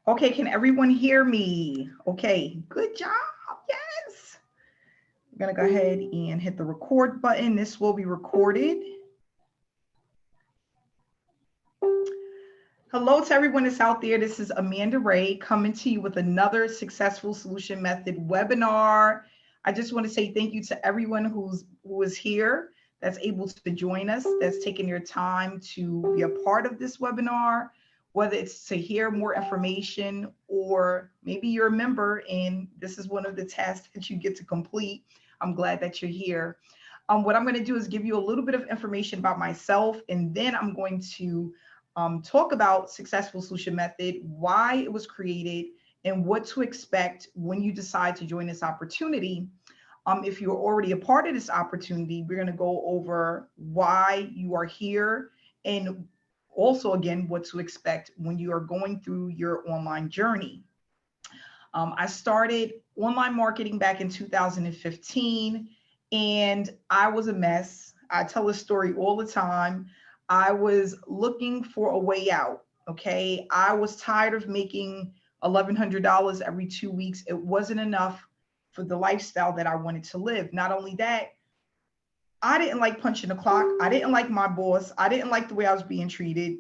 Okay, can everyone hear me? Okay, good job. Yes. I'm going to go ahead and hit the record button. This will be recorded. Hello to everyone that's out there. This is Amanda Wray coming to you with another Successful Solution Method webinar. I just want to say thank you to everyone who is here, that's able to join us, that's taking your time to be a part of this webinar, whether it's to hear more information or maybe you're a member and this is one of the tasks that you get to complete. I'm glad that you're here. What I'm going to do is give you a little bit of information about myself, and then I'm going to talk about Successful Solution Method, why it was created, and what to expect when you decide to join this opportunity. If you're already a part of this opportunity, we're going to go over why you are here, and also, again, what to expect when you are going through your online journey. I started online marketing back in 2015, and I was a mess. I tell this story all the time. I was looking for a way out, okay? I was tired of making $1,100 every 2 weeks. It wasn't enough for the lifestyle that I wanted to live. Not only that, I didn't like punching the clock. I didn't like my boss. I didn't like the way I was being treated.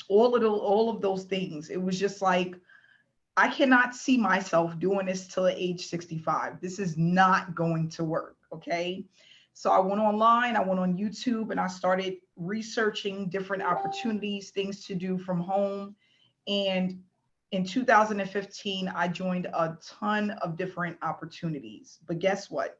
All of those things. It was just like, I cannot see myself doing this till age 65. This is not going to work, okay? So I went online, I went on YouTube, and I started researching different opportunities, things to do from home. And in 2015, I joined a ton of different opportunities. But guess what?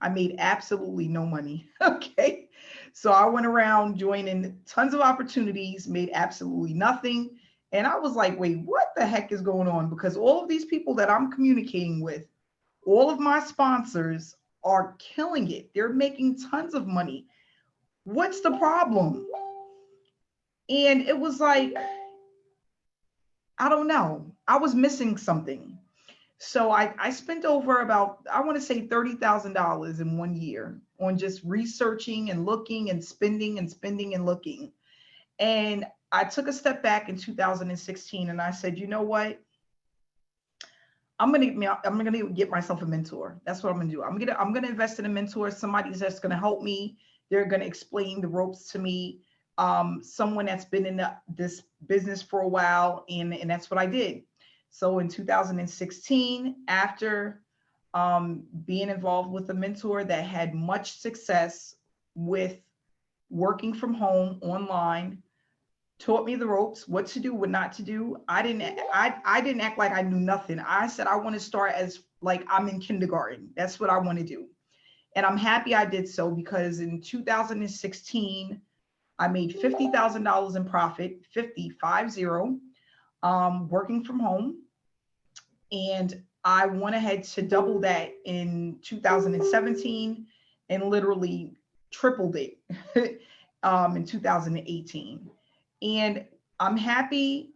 I made absolutely no money, okay? So I went around joining tons of opportunities, made absolutely nothing. And I was like, wait, what the heck is going on? Because all of these people that I'm communicating with, all of my sponsors are killing it. They're making tons of money. What's the problem? And it was like, I don't know. I was missing something. So I spent over about, I want to say $30,000 in 1 year on just researching and looking and spending and spending and looking. And I took a step back in 2016 and I said, you know what? I'm gonna get myself a mentor. That's what I'm gonna do. I'm gonna invest in a mentor, somebody that's gonna help me. They're gonna explain the ropes to me. Someone that's been in this business for a while, and that's what I did. So in 2016, after being involved with a mentor that had much success with working from home online, taught me the ropes, what to do, what not to do. I didn't act like I knew nothing. I said I want to start as like I'm in kindergarten. That's what I want to do. And I'm happy I did so, because in 2016, I made $50,000 in profit, 50, working from home. And I went ahead to double that in 2017 and literally tripled it in 2018. And I'm happy.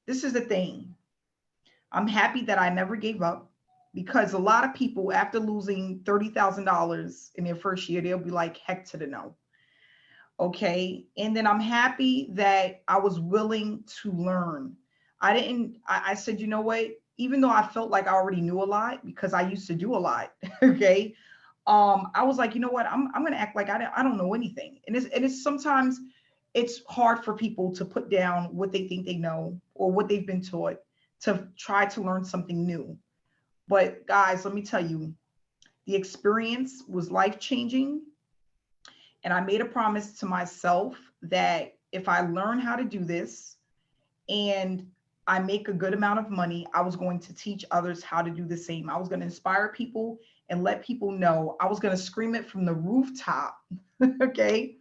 This is the thing. I'm happy that I never gave up, because a lot of people, after losing $30,000 in their first year, they'll be like, heck to the no. Okay. And then I'm happy that I was willing to learn. I said, you know what? Even though I felt like I already knew a lot, because I used to do a lot. Okay. I was like, you know what? I'm going to act like I don't know anything. And it's sometimes it's hard for people to put down what they think they know or what they've been taught to try to learn something new. But guys, let me tell you, the experience was life-changing. And I made a promise to myself that if I learn how to do this and I make a good amount of money, I was going to teach others how to do the same. I was going to inspire people and let people know. I was going to scream it from the rooftop. Okay.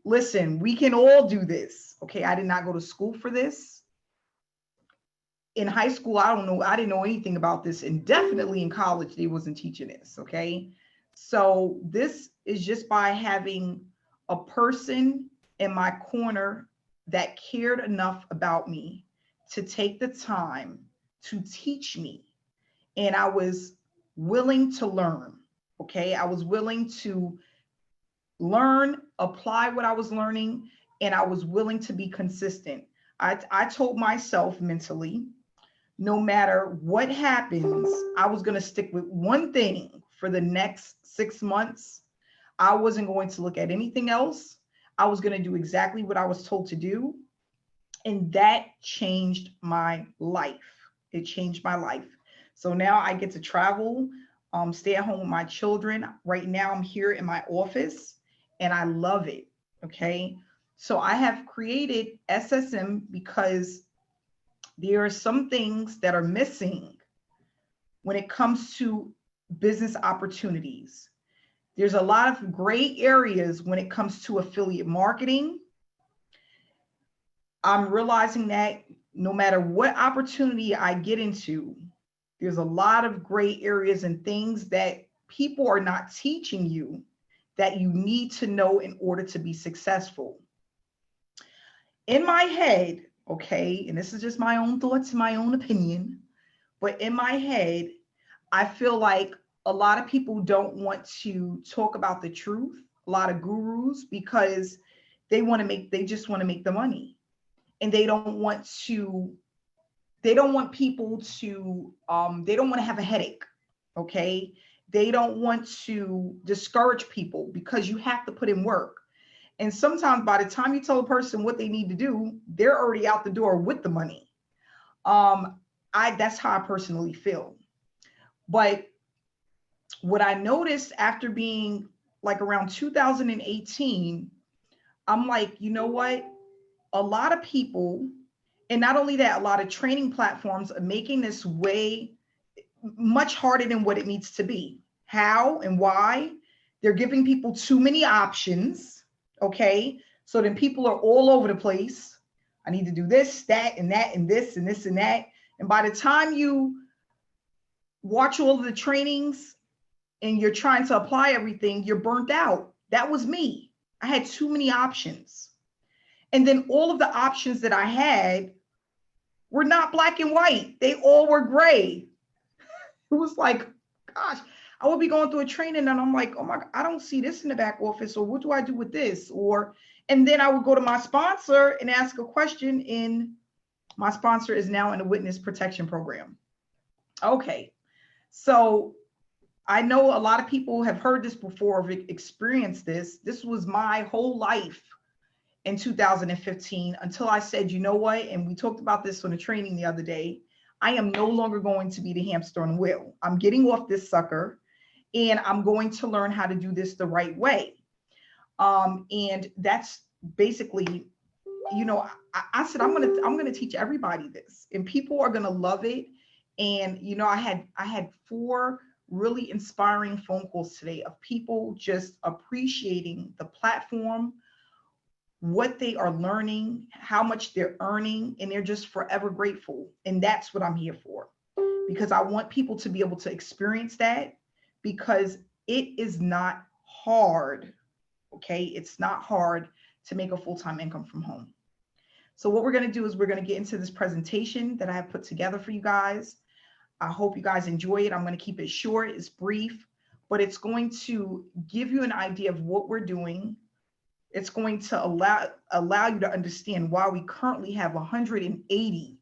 Listen, we can all do this. Okay. I did not go to school for this. In high school, I didn't know anything about this. And definitely in college, they wasn't teaching this. Okay. So this is just by having a person in my corner that cared enough about me to take the time to teach me. And I was willing to learn. Okay. I was willing to learn, apply what I was learning, and I was willing to be consistent. I told myself mentally, no matter what happens, I was going to stick with one thing for the next 6 months. I wasn't going to look at anything else. I was going to do exactly what I was told to do. And that changed my life. It changed my life. So now I get to travel, stay at home with my children. Right now I'm here in my office and I love it. Okay. So I have created SSM because there are some things that are missing when it comes to business opportunities. There's a lot of gray areas when it comes to affiliate marketing. I'm realizing that no matter what opportunity I get into, there's a lot of gray areas and things that people are not teaching you that you need to know in order to be successful. In my head, okay, and this is just my own thoughts, my own opinion, but in my head, I feel like a lot of people don't want to talk about the truth, a lot of gurus, because they just want to make the money. And they don't want people to, they don't want to have a headache, okay? They don't want to discourage people because you have to put in work. And sometimes by the time you tell a person what they need to do, they're already out the door with the money. That's how I personally feel. But what I noticed after being like around 2018, I'm like, you know what? A lot of people, and not only that, a lot of training platforms are making this way much harder than what it needs to be. How and why? They're giving people too many options, okay? So then people are all over the place. I need to do this, that, and that, and this, and this, and that. And by the time you watch all of the trainings and you're trying to apply everything, you're burnt out. That was me. I had too many options. And then all of the options that I had were not black and white. They all were gray. It was like, gosh, I would be going through a training and I'm like, oh my God, I don't see this in the back office, or what do I do with this? And then I would go to my sponsor and ask a question, and my sponsor is now in a witness protection program. Okay, so I know a lot of people have heard this before, have experienced this. This was my whole life in 2015 until I said, you know what? And we talked about this on a training the other day. I am no longer going to be the hamster on the wheel. I'm getting off this sucker and I'm going to learn how to do this the right way. And that's basically, you know, I said, I'm going to teach everybody this, and people are going to love it. And, you know, I had 4 really inspiring phone calls today of people just appreciating the platform, what they are learning, how much they're earning, and they're just forever grateful. And that's what I'm here for, because I want people to be able to experience that, because it is not hard. Okay. It's not hard to make a full-time income from home. So what we're going to do is we're going to get into this presentation that I have put together for you guys. I hope you guys enjoy it. I'm going to keep it short, it's brief, but it's going to give you an idea of what we're doing. It's going to allow you to understand why we currently have 180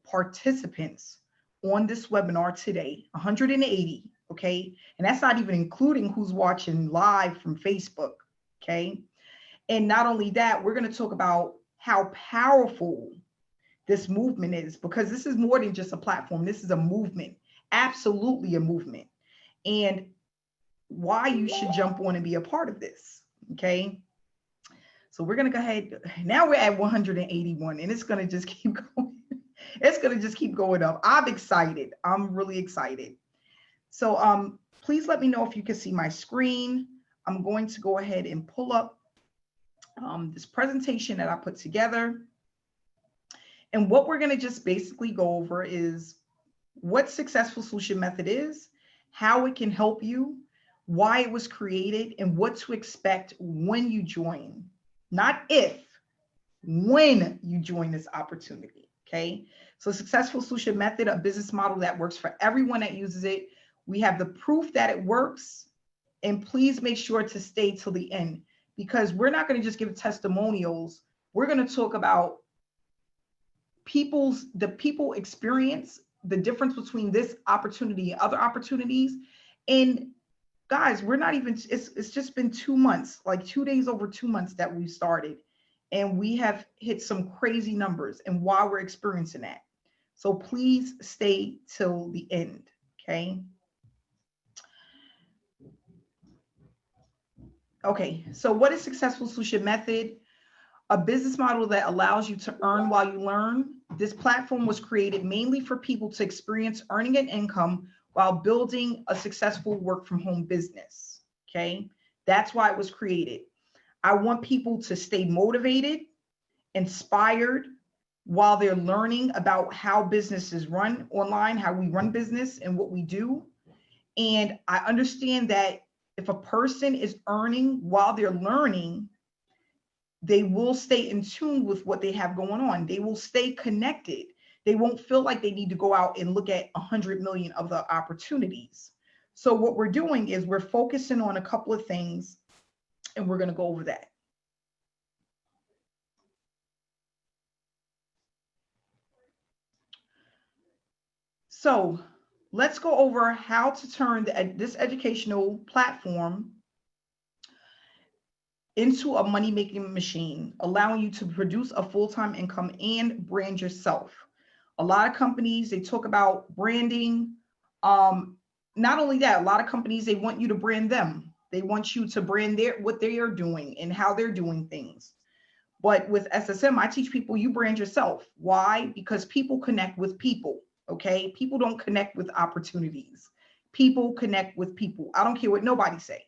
participants on this webinar today. 180, okay? And that's not even including who's watching live from Facebook, okay? And not only that, we're going to talk about how powerful this movement is, because this is more than just a platform. This is a movement, absolutely a movement. And why you should jump on and be a part of this, okay? So we're going to go ahead. Now we're at 181, and it's going to just keep going. It's going to just keep going up. I'm excited. I'm really excited. So please let me know if you can see my screen. I'm going to go ahead and pull up this presentation that I put together. And what we're going to just basically go over is what Successful Solution Method is, how it can help you, why it was created, and what to expect when you join. Not if, when you join this opportunity, okay? So Successful Solution Method, a business model that works for everyone that uses it. We have the proof that it works, and please make sure to stay till the end, because we're not going to just give testimonials. we're going to talk about the people experience, the difference between this opportunity and other opportunities. And guys, we're not even, it's just been 2 months, like 2 days over 2 months that we've started. And we have hit some crazy numbers and why we're experiencing that. So please stay till the end, okay? Okay, so what is successful solution method? A business model that allows you to earn while you learn. This platform was created mainly for people to experience earning an income while building a successful work from home business, okay? That's why it was created. I want people to stay motivated, inspired, while they're learning about how businesses run online, how we run business and what we do. And I understand that if a person is earning while they're learning, they will stay in tune with what they have going on. They will stay connected. They won't feel like they need to go out and look at 100 million of the opportunities. So what we're doing is we're focusing on a couple of things, and we're going to go over that. So let's go over how to turn this educational platform into a money-making machine, allowing you to produce a full-time income and brand yourself. A lot of companies, they talk about branding. Not only that, a lot of companies, they want you to brand them. They want you to brand what they are doing and how they're doing things. But with SSM, I teach people you brand yourself. Why? Because people connect with people, okay? People don't connect with opportunities. People connect with people. I don't care what nobody say.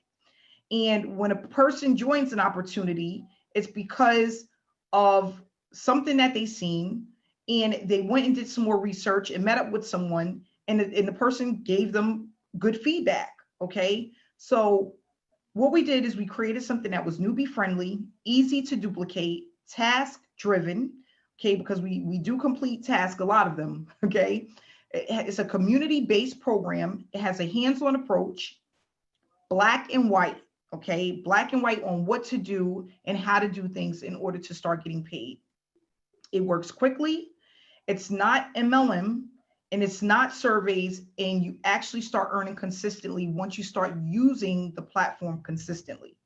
And when a person joins an opportunity, it's because of something that they've seen, and they went and did some more research and met up with someone, and the person gave them good feedback, okay? So what we did is we created something that was newbie friendly, easy to duplicate, task driven, okay? Because we do complete tasks, a lot of them, okay? It's a community-based program. It has a hands-on approach, black and white. Okay, black and white on what to do and how to do things in order to start getting paid. It works quickly. It's not MLM and it's not surveys, and you actually start earning consistently once you start using the platform consistently.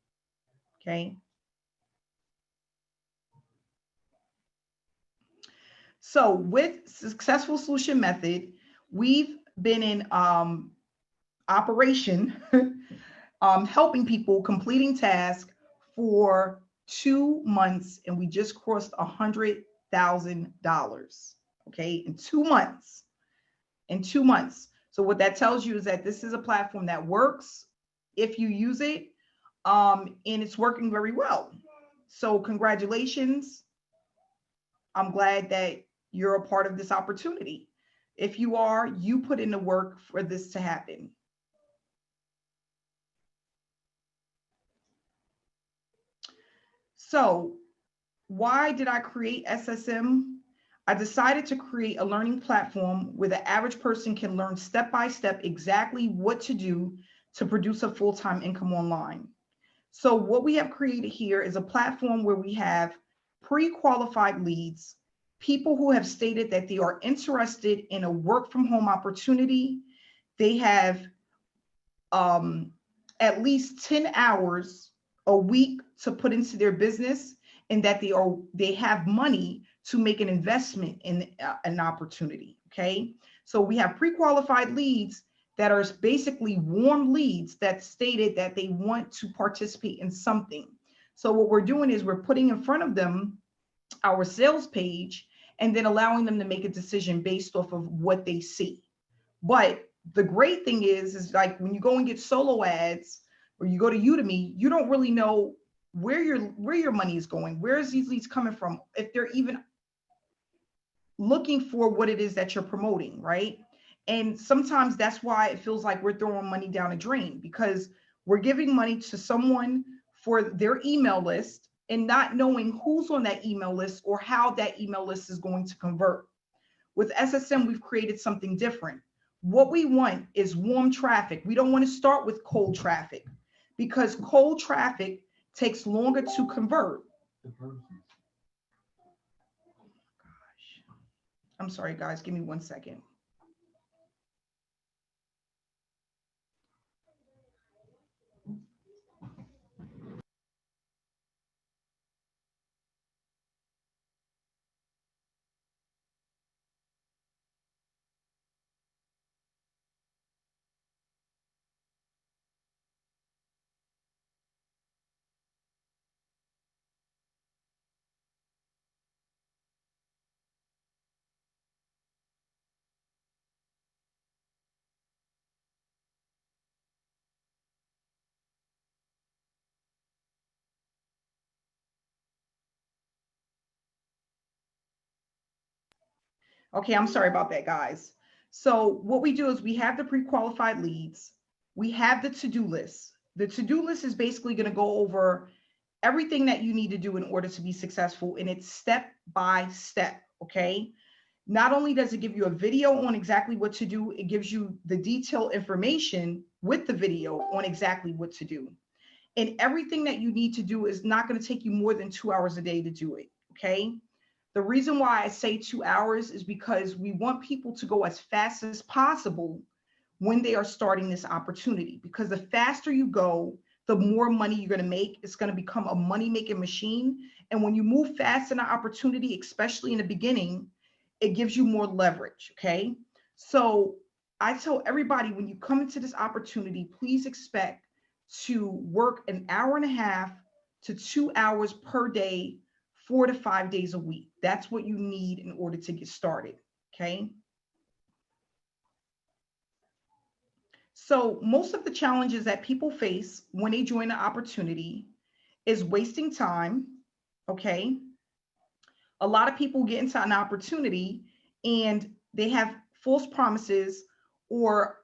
Okay. So with Successful Solution Method, we've been in operation helping people completing tasks for 2 months, and we just crossed $100,000. Okay, in 2 months. In 2 months. So what that tells you is that this is a platform that works if you use it, and it's working very well. So congratulations. I'm glad that you're a part of this opportunity. If you are, you put in the work for this to happen. So why did I create SSM? I decided to create a learning platform where the average person can learn step by step exactly what to do to produce a full-time income online. So what we have created here is a platform where we have pre-qualified leads, people who have stated that they are interested in a work from home opportunity. They have at least 10 hours a week to put into their business, and that they have money to make an investment in an opportunity. Okay, so we have pre-qualified leads that are basically warm leads that stated that they want to participate in something. So what we're doing is we're putting in front of them our sales page and then allowing them to make a decision based off of what they see. But the great thing is like when you go and get solo ads or you go to Udemy, you don't really know where your money is going. Where is these leads coming from? If they're even looking for what it is that you're promoting, right? And sometimes that's why it feels like we're throwing money down a drain, because we're giving money to someone for their email list and not knowing who's on that email list or how that email list is going to convert. With SSM, we've created something different. What we want is warm traffic. We don't want to start with cold traffic, because cold traffic takes longer to convert. I'm sorry, guys, give me 1 second. Okay, I'm sorry about that, guys. So what we do is we have the pre-qualified leads. We have the to-do list. The to-do list is basically going to go over everything that you need to do in order to be successful, and it's step by step, okay? Not only does it give you a video on exactly what to do, it gives you the detailed information with the video on exactly what to do. And everything that you need to do is not going to take you more than 2 hours a day to do it, okay? The reason why I say 2 hours is because we want people to go as fast as possible when they are starting this opportunity, because the faster you go, the more money you're going to make. It's going to become a money-making machine. And when you move fast in an opportunity, especially in the beginning, it gives you more leverage, okay? So I tell everybody, when you come into this opportunity, please expect to work an hour and a half to 2 hours per day, 4 to 5 days a week. That's what you need in order to get started, okay? So most of the challenges that people face when they join an opportunity is wasting time, okay? A lot of people get into an opportunity and they have false promises or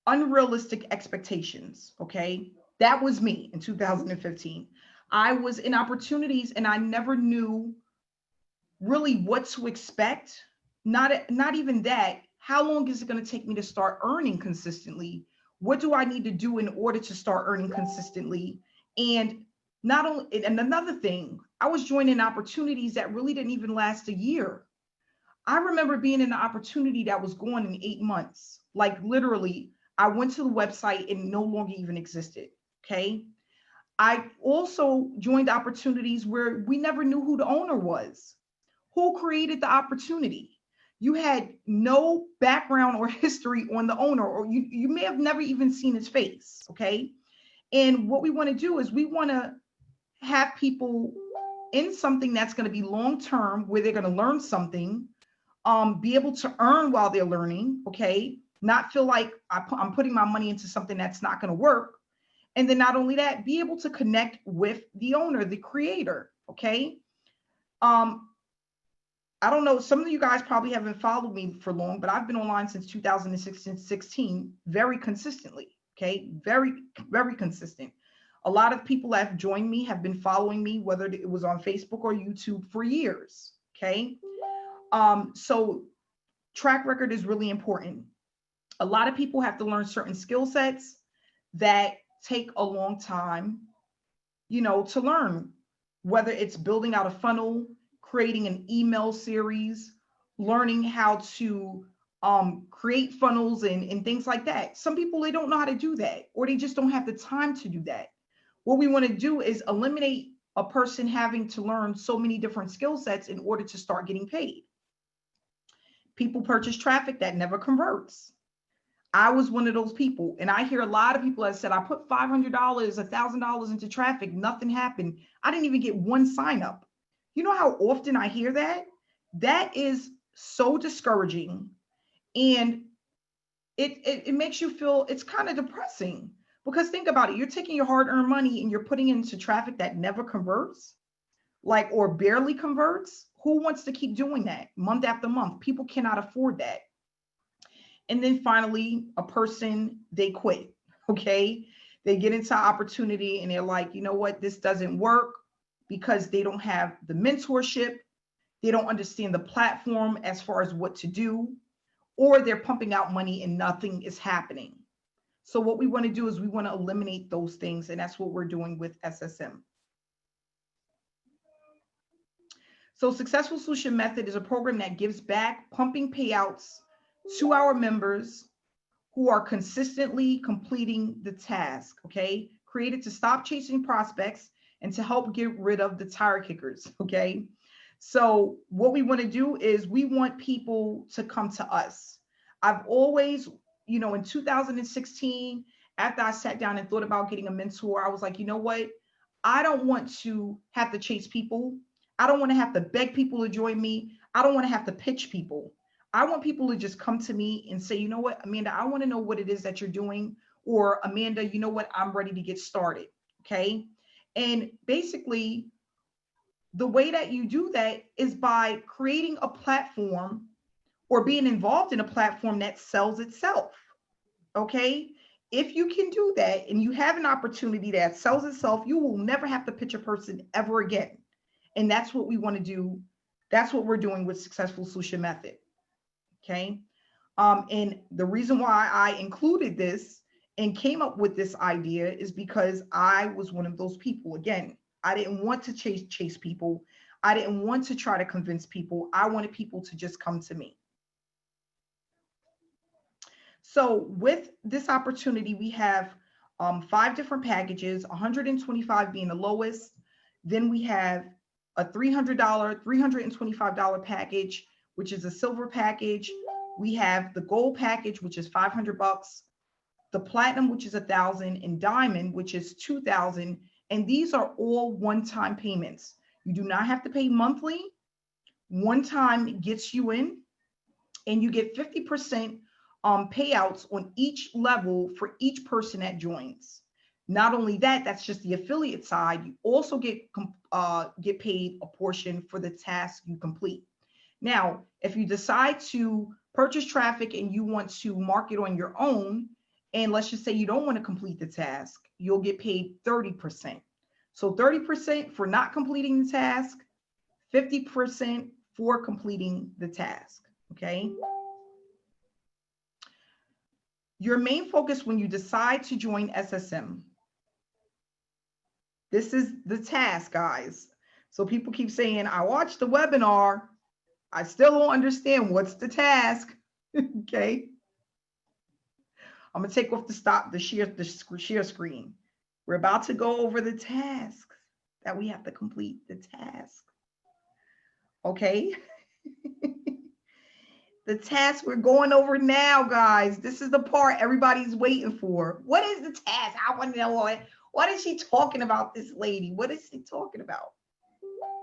unrealistic expectations, okay? That was me in 2015. I was in opportunities and I never knew really what to expect. Not even that. How long is it going to take me to start earning consistently? What do I need to do in order to start earning consistently? And not only, and another thing, I was joining opportunities that really didn't even last a year. I remember being in an opportunity that was going in 8 months. Like literally, I went to the website and no longer even existed. Okay. I also joined opportunities where we never knew who the owner was. Who created the opportunity? You had no background or history on the owner, or you may have never even seen his face. Okay. And what we want to do is we want to have people in something that's going to be long term, where they're going to learn something, be able to earn while they're learning, okay? Not feel like I'm putting my money into something that's not going to work. And then not only that, be able to connect with the owner, the creator, okay? I don't know, some of you guys probably haven't followed me for long, but I've been online since 2016, very consistently, okay? Very, very consistent. A lot of people that have joined me have been following me, whether it was on Facebook or YouTube, for years, okay? So track record is really important. A lot of people have to learn certain skill sets that take a long time, to learn, whether it's building out a funnel, creating an email series, learning how to create funnels and things like that. Some people, they don't know how to do that, or they just don't have the time to do that. What we want to do is eliminate a person having to learn so many different skill sets in order to start getting paid. People purchase traffic that never converts. I was one of those people. And I hear a lot of people that said, I put $500, $1,000 into traffic, nothing happened. I didn't even get one sign up. You know how often I hear that? That is so discouraging. And it makes you feel, it's kind of depressing, because think about it. You're taking your hard-earned money and you're putting it into traffic that never converts, like, or barely converts. Who wants to keep doing that month after month? People cannot afford that. And then finally, a person, they quit, okay? They get into opportunity and they're like, you know what, this doesn't work, because they don't have the mentorship. They don't understand the platform as far as what to do, or they're pumping out money and nothing is happening. So what we want to do is we want to eliminate those things. And that's what we're doing with SSM. So Successful Solution Method is a program that gives back pumping payouts to our members who are consistently completing the task, okay? Created to stop chasing prospects and to help get rid of the tire kickers, okay? So what we want to do is we want people to come to us. I've always, in 2016, after I sat down and thought about getting a mentor, I was like, you know what? I don't want to have to chase people. I don't want to have to beg people to join me. I don't want to have to pitch people. I want people to just come to me and say, you know what, Amanda, I want to know what it is that you're doing. Or Amanda, you know what, I'm ready to get started. Okay. And basically, the way that you do that is by creating a platform or being involved in a platform that sells itself. Okay. If you can do that and you have an opportunity that sells itself, you will never have to pitch a person ever again. And that's what we want to do. That's what we're doing with Successful Solution Method. Okay. And the reason why I included this and came up with this idea is because I was one of those people. Again, I didn't want to chase people. I didn't want to try to convince people. I wanted people to just come to me. So with this opportunity, we have 5 different packages, 125 being the lowest. Then we have a $300, $325 package, which is a silver package. We have the gold package, which is $500, the platinum, which is $1,000, and diamond, which is $2,000. And these are all one-time payments. You do not have to pay monthly. One time gets you in, and you get 50% payouts on each level for each person that joins. Not only that, that's just the affiliate side. You also get paid a portion for the task you complete. Now, if you decide to purchase traffic and you want to market on your own, and let's just say you don't want to complete the task, you'll get paid 30%. So 30% for not completing the task, 50% for completing the task, okay? Your main focus when you decide to join SSM. This is the task, guys. So people keep saying, I watched the webinar. I still don't understand what's the task, okay? I'm gonna take off the share screen. We're about to go over the tasks that we have to complete the task, okay? The task we're going over now, guys. This is the part everybody's waiting for. What is the task? I want to know what is she talking about, this lady? What is she talking about?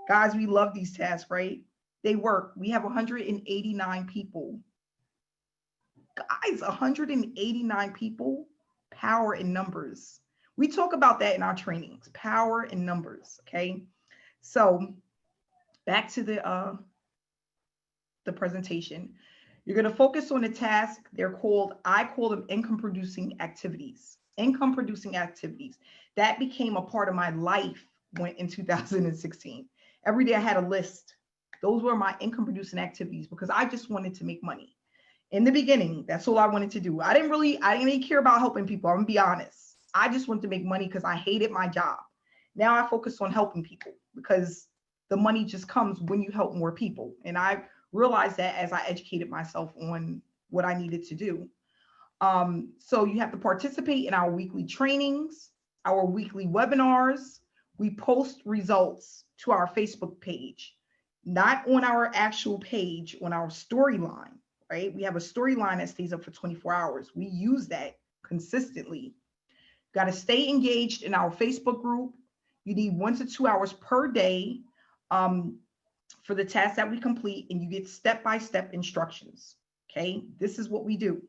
Guys, we love these tasks, right? They work. We have 189 people. Guys, 189 people, power in numbers. We talk about that in our trainings, power in numbers, okay? So back to the presentation. You're going to focus on the task. I call them income producing activities. Income producing activities. That became a part of my life in 2016. Every day I had a list. Those were my income producing activities because I just wanted to make money. In the beginning, that's all I wanted to do. I didn't really care about helping people. I'm gonna be honest. I just wanted to make money because I hated my job. Now I focus on helping people because the money just comes when you help more people. And I realized that as I educated myself on what I needed to do. So you have to participate in our weekly trainings, our weekly webinars. We post results to our Facebook page, not on our actual page, on our storyline, right? We have a storyline that stays up for 24 hours. We use that consistently. Got to stay engaged in our Facebook group. You need 1 to 2 hours per day for the tasks that we complete, and you get step-by-step instructions, okay? This is what we do.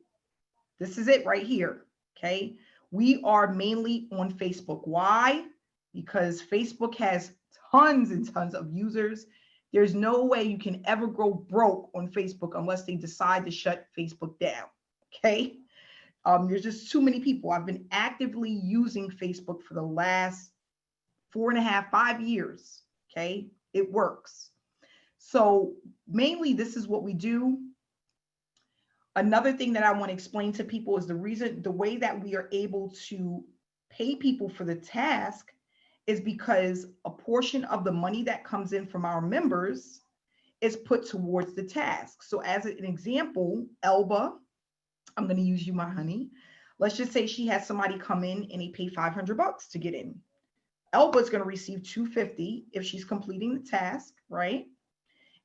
This is it right here, okay? We are mainly on Facebook. Why? Because Facebook has tons and tons of users. There's no way you can ever go broke on Facebook unless they decide to shut Facebook down, okay? There's just too many people. I've been actively using Facebook for the last 4.5, 5 years, okay? It works. So mainly this is what we do. Another thing that I want to explain to people is the way that we are able to pay people for the task is because a portion of the money that comes in from our members is put towards the task. So as an example, Elba, I'm going to use you, my honey. Let's just say she has somebody come in and they pay $500 to get in. Elba is going to receive $250 if she's completing the task, right?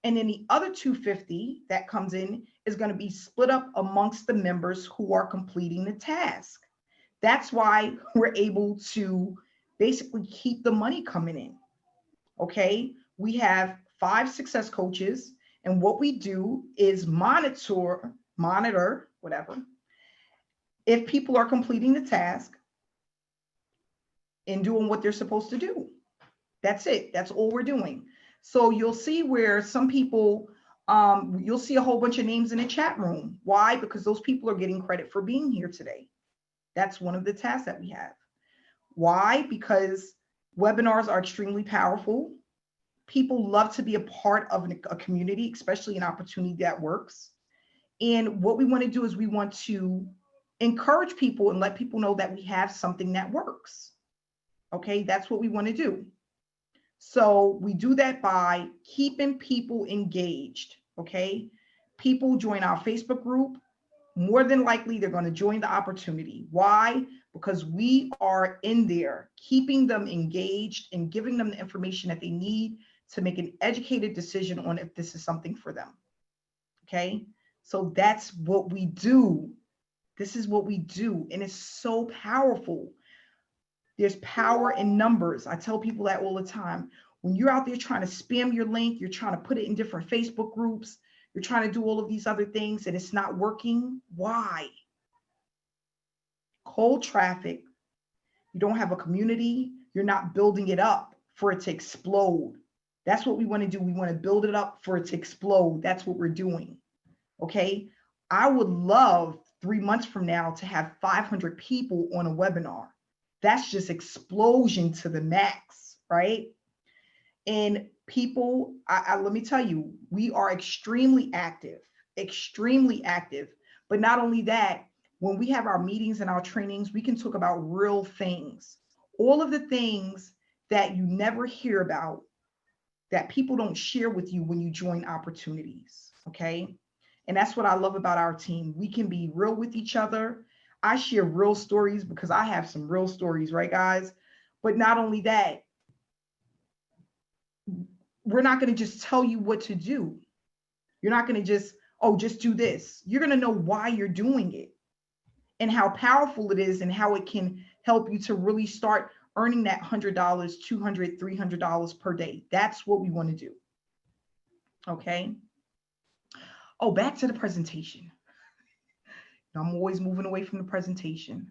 And then the other $250 that comes in is going to be split up amongst the members who are completing the task. That's why we're able to basically keep the money coming in. Okay, we have 5 success coaches, and what we do is monitor, whatever, if people are completing the task and doing what they're supposed to do. That's it. That's all we're doing. So you'll see where some people, you'll see a whole bunch of names in the chat room. Why? Because those people are getting credit for being here today. That's one of the tasks that we have. Why? Because webinars are extremely powerful. People love to be a part of a community, especially an opportunity that works. And what we want to do is we want to encourage people and let people know that we have something that works. Okay, that's what we want to do. So we do that by keeping people engaged. Okay, people join our Facebook group. More than likely, they're going to join the opportunity. Why? Because we are in there keeping them engaged and giving them the information that they need to make an educated decision on if this is something for them. Okay, so that's what we do. This is what we do, and it's so powerful. There's power in numbers. I tell people that all the time. When you're out there trying to spam your link, you're trying to put it in different Facebook groups, you're trying to do all of these other things and it's not working. Why? Cold traffic. You don't have a community. You're not building it up for it to explode. That's what we want to do. We want to build it up for it to explode. That's what we're doing. Okay. I would love 3 months from now to have 500 people on a webinar. That's just explosion to the max, right? And people, let me tell you, we are extremely active. But not only that, when we have our meetings and our trainings, we can talk about real things. All of the things that you never hear about, that people don't share with you when you join opportunities, okay? And that's what I love about our team. We can be real with each other. I share real stories because I have some real stories, right, guys? But not only that, we're not going to just tell you what to do. You're not going to just, oh, just do this. You're going to know why you're doing it and how powerful it is and how it can help you to really start earning that $100, $200, $300 per day. That's what we want to do. Okay. Oh, back to the presentation. I'm always moving away from the presentation.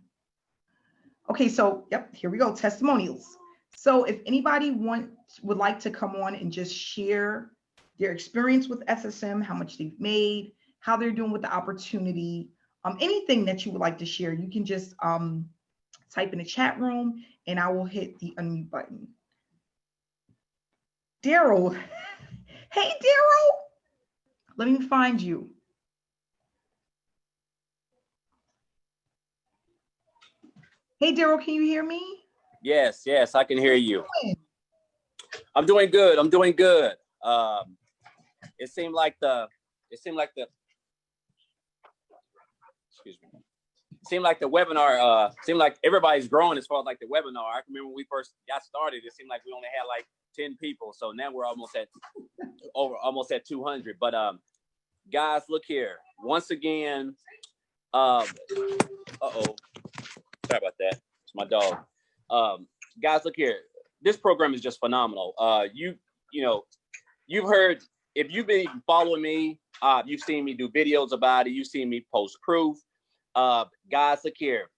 Okay, so yep, here we go, testimonials. So if anybody would like to come on and just share their experience with SSM, how much they've made, how they're doing with the opportunity, anything that you would like to share, you can just type in the chat room and I will hit the unmute button. Daryl, hey Daryl, let me find you. Hey Daryl, can you hear me? Yes, I can hear you. I'm doing good. It seemed like the webinar, seemed like everybody's growing as far as like the webinar. I can remember when we first got started, it seemed like we only had like 10 people. So now we're almost at 200. But guys, look here. Once again, sorry about that. It's my dog. Guys, look here. This program is just phenomenal. You've heard, if you've been following me, you've seen me do videos about it. You've seen me post proof. Guys, look here.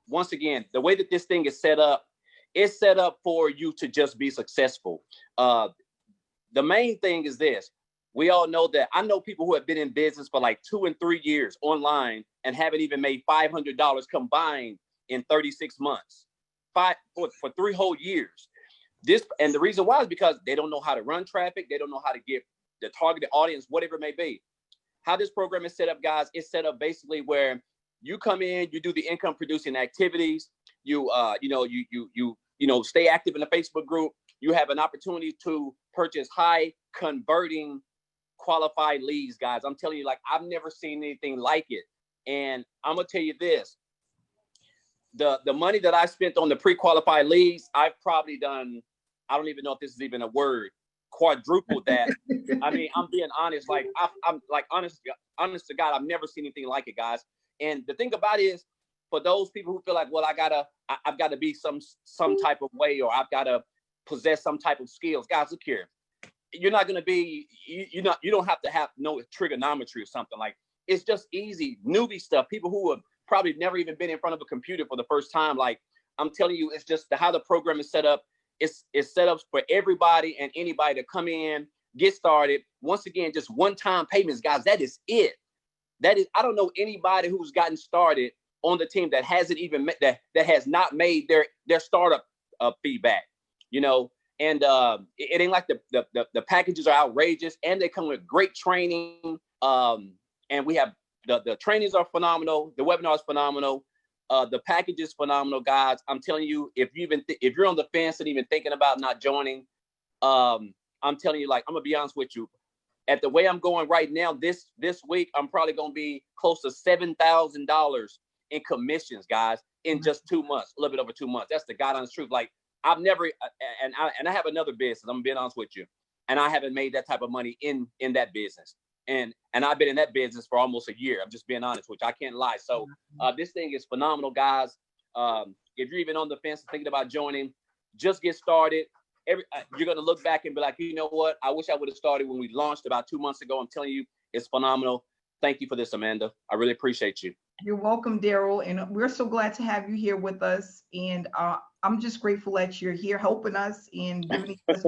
Once again, the way that this thing is set up, it's set up for you to just be successful. The main thing is this. We all know that I know people who have been in business for like 2 and 3 years online and haven't even made $500 combined in 36 months, for 3 whole years. And the reason why is because they don't know how to run traffic. They don't know how to get the targeted audience, whatever it may be. How this program is set up, guys, it's set up basically where you come in, you do the income producing activities. You stay active in the Facebook group. You have an opportunity to purchase high converting qualified leads, guys. I'm telling you, like, I've never seen anything like it. And I'm gonna tell you this, the money that I spent on the pre-qualified leads, I've probably done, I don't even know if this is even a word, quadrupled that. I mean, I'm being honest, like I'm like honest to God, I've never seen anything like it, guys. And the thing about it is, for those people who feel like, well, I've got to be some type of way, or I've got to possess some type of skills, guys, look here. You're not going to be, you don't have to have no trigonometry or something. Like, it's just easy newbie stuff. People who have probably never even been in front of a computer for the first time. Like, I'm telling you, it's just how the program is set up. It's set up for everybody and anybody to come in, get started. Once again, just one-time payments, guys. That is it. I don't know anybody who's gotten started on the team that hasn't even that has not made their startup feedback, and it ain't like the packages are outrageous, and they come with great training. And we have the trainings are phenomenal, the webinar is phenomenal, the package is phenomenal, guys. I'm telling you, if you're on the fence and even thinking about not joining, I'm telling you, like, I'm gonna be honest with you. At the way I'm going right now, this week, I'm probably gonna be close to $7,000 in commissions, guys, in just 2 months, a little bit over 2 months. That's the God honest truth. Like, I've never, and I have another business, I'm being honest with you, and I haven't made that type of money in that business. And I've been in that business for almost a year. I'm just being honest with you. I can't lie. So this thing is phenomenal, guys. If you're even on the fence thinking about joining, just get started. You're going to look back and be like, you know what? I wish I would have started when we launched about 2 months ago. I'm telling you, it's phenomenal. Thank you for this, Amanda. I really appreciate you. You're welcome, Daryl. And we're so glad to have you here with us. And I'm just grateful that you're here helping us and giving us,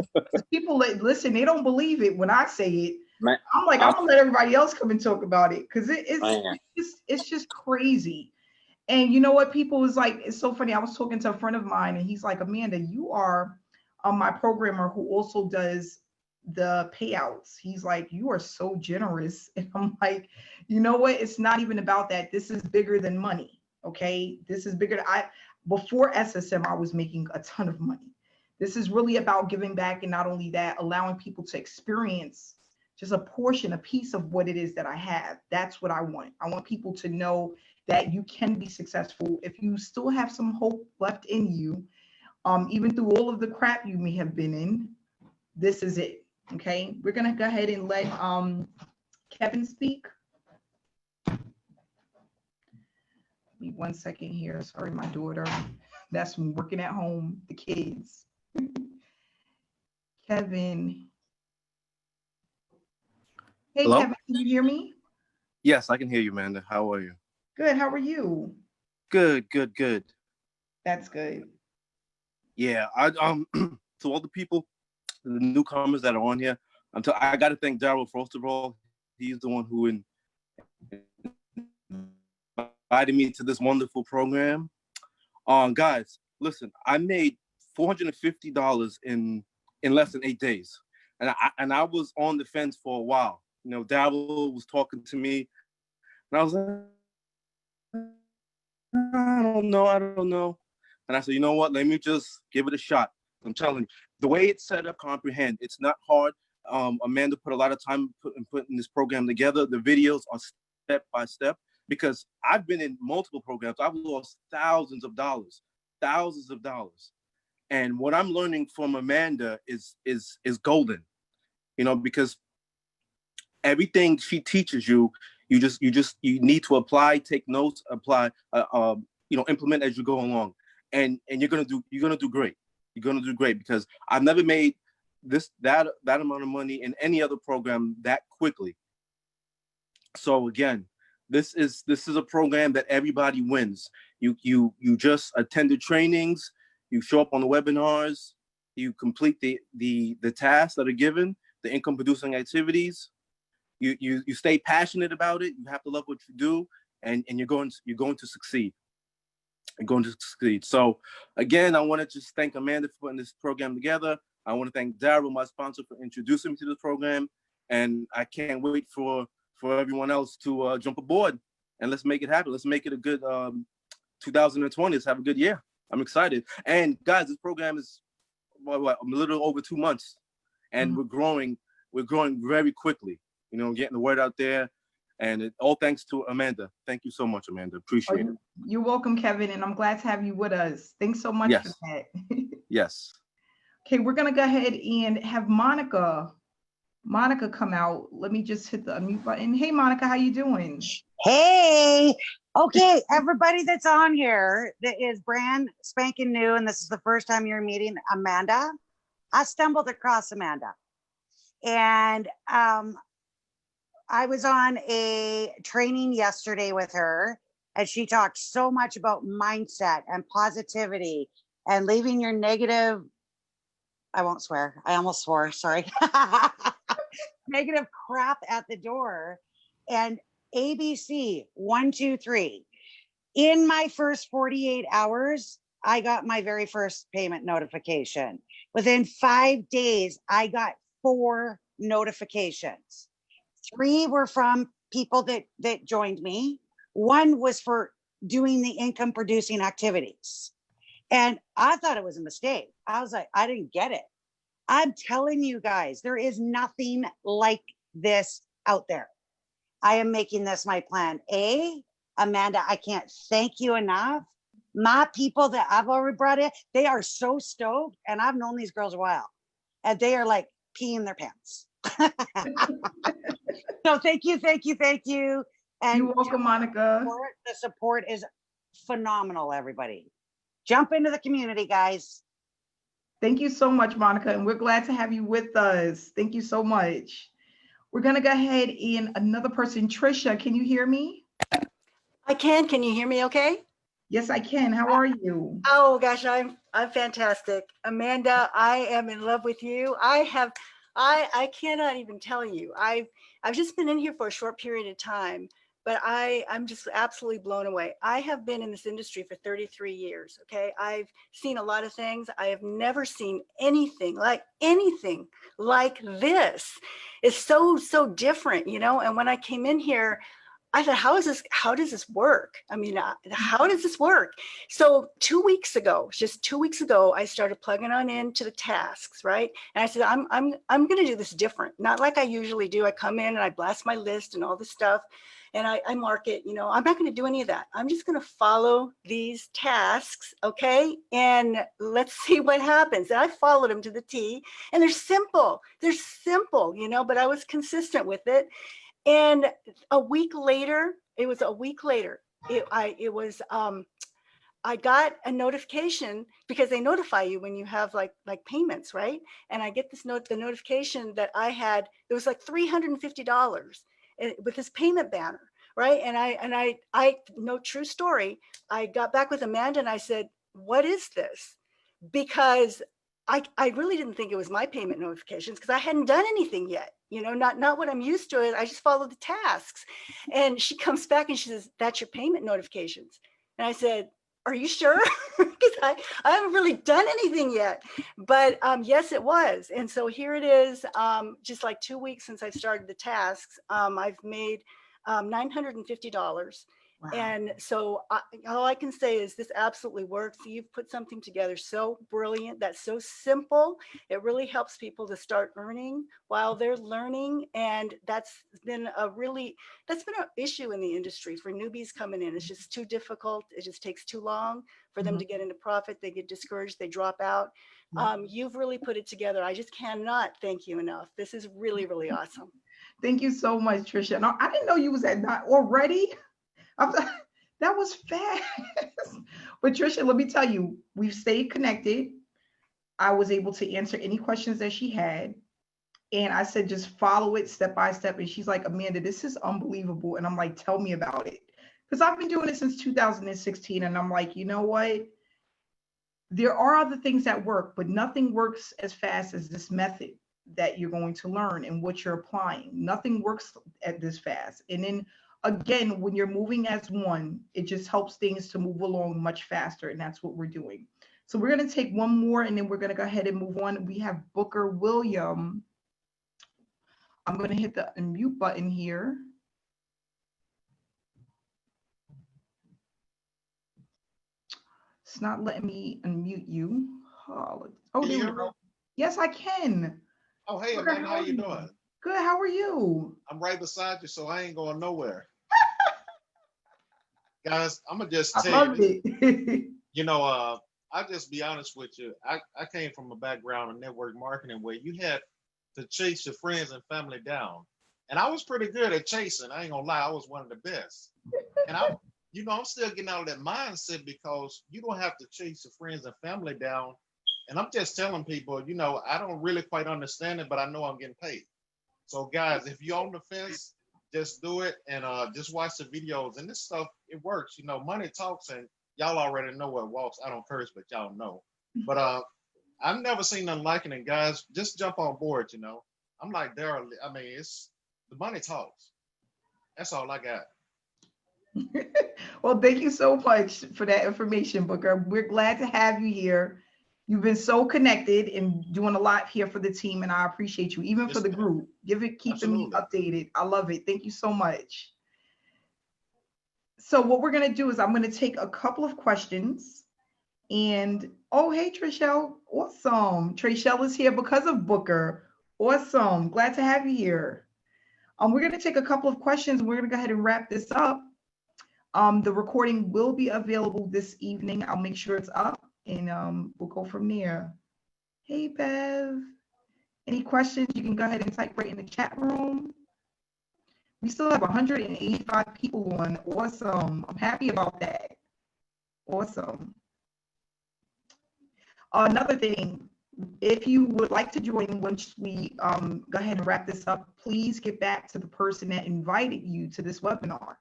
people that listen, they don't believe it when I say it. Man, I'm like, I'm gonna let everybody else come and talk about it, because it's just crazy. And you know what? People was like, it's so funny. I was talking to a friend of mine, and he's like, Amanda, you are my programmer who also does the payouts. He's like, you are so generous. And I'm like, you know what? It's not even about that. This is bigger than money. Okay, this is bigger. Before SSM, I was making a ton of money. This is really about giving back, and not only that, allowing people to experience just a portion, a piece of what it is that I have. That's what I want. I want people to know that you can be successful if you still have some hope left in you, even through all of the crap you may have been in. This is it. Okay, we're gonna go ahead and let Kevin speak. Give me 1 second here. Sorry, my daughter. That's from working at home, the kids. Kevin. Hey, hello? Kevin, can you hear me? Yes, I can hear you, Amanda. How are you? Good. How are you? Good. That's good. Yeah, to all the people, the newcomers that are on here, I got to thank Daryl first of all. He's the one who invited me to this wonderful program. Guys, listen, I made $450 in less than 8 days, and I was on the fence for a while. Daryl was talking to me, and I was like, I don't know. And I said, you know what? Let me just give it a shot. I'm telling you, the way it's set up, comprehend. It's not hard. Amanda put a lot of time in putting this program together. The videos are step by step, because I've been in multiple programs. I've lost thousands of dollars. And what I'm learning from Amanda is golden, because everything she teaches you, you need to apply, take notes, apply, implement as you go along, and you're gonna do great. You're gonna do great, because I've never made that amount of money in any other program that quickly. So again, this is a program that everybody wins. You just attend the trainings, you show up on the webinars, you complete the tasks that are given, the income producing activities. You stay passionate about it. You have to love what you do, and you're going to succeed. You're going to succeed. So again, I want to just thank Amanda for putting this program together. I want to thank Daryl, my sponsor, for introducing me to this program, and I can't wait for everyone else to jump aboard, and let's make it happen. Let's make it a good 2020. Let's have a good year. I'm excited. And guys, this program is a little over 2 months, and we're growing very quickly. You know, getting the word out there, and all thanks to Amanda. Thank you so much, Amanda. Appreciate it. You're welcome, Kevin, and I'm glad to have you with us. Thanks so much for that. Yes. Okay, we're gonna go ahead and have Monica come out. Let me just hit the unmute button. Hey, Monica, how you doing? Hey, okay, everybody that's on here that is brand spanking new, and this is the first time you're meeting Amanda. I stumbled across Amanda, and I was on a training yesterday with her, and she talked so much about mindset and positivity and leaving your negative, I won't swear, I almost swore, sorry, negative crap at the door. And ABC 1, 2, 3. In my first 48 hours, I got my very first payment notification. Within 5 days, I got 4 notifications. 3 were from people that joined me. 1 was for doing the income producing activities. And I thought it was a mistake. I was like, I didn't get it. I'm telling you guys, there is nothing like this out there. I am making this my plan A. Amanda, I can't thank you enough. My people that I've already brought in, they are so stoked, and I've known these girls a while, and they are like peeing their pants. So thank you. And you're welcome, Monica. The support is phenomenal, everybody. Jump into the community, guys. Thank you so much, Monica, and we're glad to have you with us. Thank you so much. We're gonna go ahead and another person, Trisha, can you hear me? I can. Can you hear me okay? Yes, I can. How are you? Oh gosh, I'm fantastic. Amanda, I am in love with you. I cannot even tell you. I've just been in here for a short period of time, but I'm just absolutely blown away. I have been in this industry for 33 years, okay? I've seen a lot of things. I have never seen anything like this. It's so different, you know? And when I came in here, I thought, how does this work? I mean, how does this work? So 2 weeks ago, just 2 weeks ago, I started plugging on into the tasks, right? And I said, I'm going to do this different. Not like I usually do. I come in and I blast my list and all this stuff, and I mark it, you know, I'm not going to do any of that. I'm just going to follow these tasks, okay? And let's see what happens. And I followed them to the T, and they're simple, you know, but I was consistent with it. And a week later, I got a notification, because they notify you when you have like payments, right? And I get the notification that it was like $350 with this payment banner, right? And I no, true story, I got back with Amanda and I said, what is this? Because I really didn't think it was my payment notifications, because I hadn't done anything yet. You know, not what I'm used to. I just followed the tasks. And she comes back and she says, that's your payment notifications. And I said, are you sure? Because I haven't really done anything yet. But yes, it was. And so here it is, just like 2 weeks since I started the tasks. I've made $950. Wow. And so all I can say is this absolutely works. You've put something together so brilliant, that's so simple. It really helps people to start earning while they're learning. And that's been an issue in the industry for newbies coming in. It's just too difficult. It just takes too long for them to get into profit. They get discouraged, they drop out. You've really put it together. I just cannot thank you enough. This is really, really awesome. Thank you so much, Trisha. No, I didn't know you was at 9 already. That was fast. But Trisha, let me tell you, we've stayed connected. I was able to answer any questions that she had. And I said, just follow it step by step. And she's like, Amanda, this is unbelievable. And I'm like, tell me about it. Because I've been doing it since 2016. And I'm like, you know what? There are other things that work, but nothing works as fast as this method that you're going to learn and what you're applying. Nothing works at this fast. And then again, when you're moving as one, it just helps things to move along much faster. And that's what we're doing. So we're going to take one more and then we're going to go ahead and move on. We have Booker William. I'm going to hit the unmute button here. It's not letting me unmute you. Oh, Can there you we hear me? go. Yes, I can. Oh, hey, Booker, Amanda, how are you doing? Good. How are you? I'm right beside you, so I ain't going nowhere. Guys, I'm gonna just I tell you love this. it. You know, I'll just be honest with you. I came from a background of network marketing where you had to chase your friends and family down. And I was pretty good at chasing. I ain't gonna lie, I was one of the best. And I'm still getting out of that mindset because you don't have to chase your friends and family down. And I'm just telling people, I don't really quite understand it, but I know I'm getting paid. So guys, if you're on the fence, just do it and just watch the videos. And this stuff, it works. Money talks, and y'all already know what walks. I don't curse, but y'all know. But I've never seen nothing like it. And guys, just jump on board. I'm like Daryl. I mean, it's the money talks. That's all I got. Well, thank you so much for that information, Booker. We're glad to have you here. You've been so connected and doing a lot here for the team, and I appreciate you, even for Yes, the ma'am. group. Keeping me Absolutely. updated. I love it. Thank you so much. So what we're gonna do is I'm gonna take a couple of questions, and oh, hey, Trishelle, awesome. Trishelle is here because of Booker. Awesome. Glad to have you here. We're gonna take a couple of questions, and we're gonna go ahead and wrap this up. The recording will be available this evening. I'll make sure it's up, and we'll go from there. Hey, Bev. Any questions? You can go ahead and type right in the chat room. We still have 185 people on. Awesome. I'm happy about that. Awesome. Another thing, if you would like to join once we go ahead and wrap this up, please get back to the person that invited you to this webinar.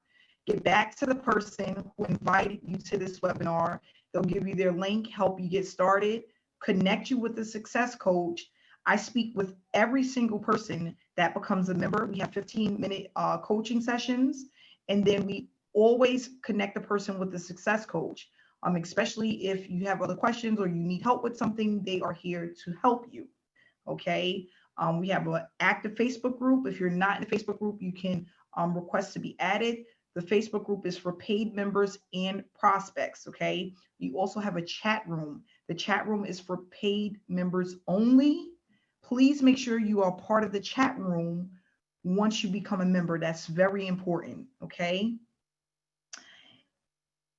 Get back to the person who invited you to this webinar. They'll give you their link, help you get started, connect you with the success coach. I speak with every single person that becomes a member. We have 15-minute coaching sessions, and then we always connect the person with the success coach. Especially if you have other questions or you need help with something, they are here to help you. Okay. We have an active Facebook group. If you're not in the Facebook group, you can request to be added. The Facebook group is for paid members and prospects. Okay. You also have a chat room. The chat room is for paid members only. Please make sure you are part of the chat room once you become a member. That's very important. Okay.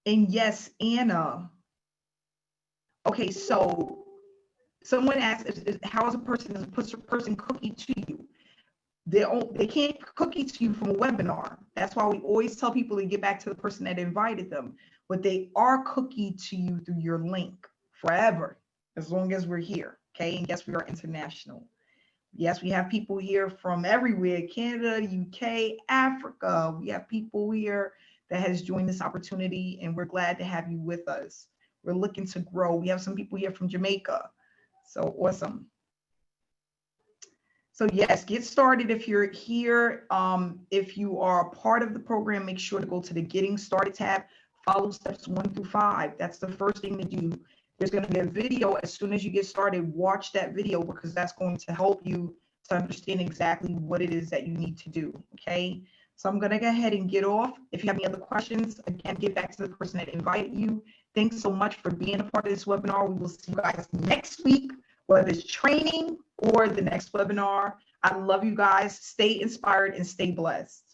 And yes, Anna. Okay, so someone asked, how is a person cookie to you? They can't cookie to you from a webinar. That's why we always tell people to get back to the person that invited them. But they are cookie to you through your link forever, as long as we're here. Okay, and yes, we are international. Yes, we have people here from everywhere, Canada, UK, Africa. We have people here that has joined this opportunity, and we're glad to have you with us. We're looking to grow. We have some people here from Jamaica. So awesome. So yes, get started if you're here. If you are part of the program, make sure to go to the Getting Started tab, follow steps 1 through 5. That's the first thing to do. There's going to be a video as soon as you get started. Watch that video because that's going to help you to understand exactly what it is that you need to do. Okay. So I'm going to go ahead and get off. If you have any other questions, again, get back to the person that invited you. Thanks so much for being a part of this webinar. We will see you guys next week, whether it's training or the next webinar. I love you guys. Stay inspired and stay blessed.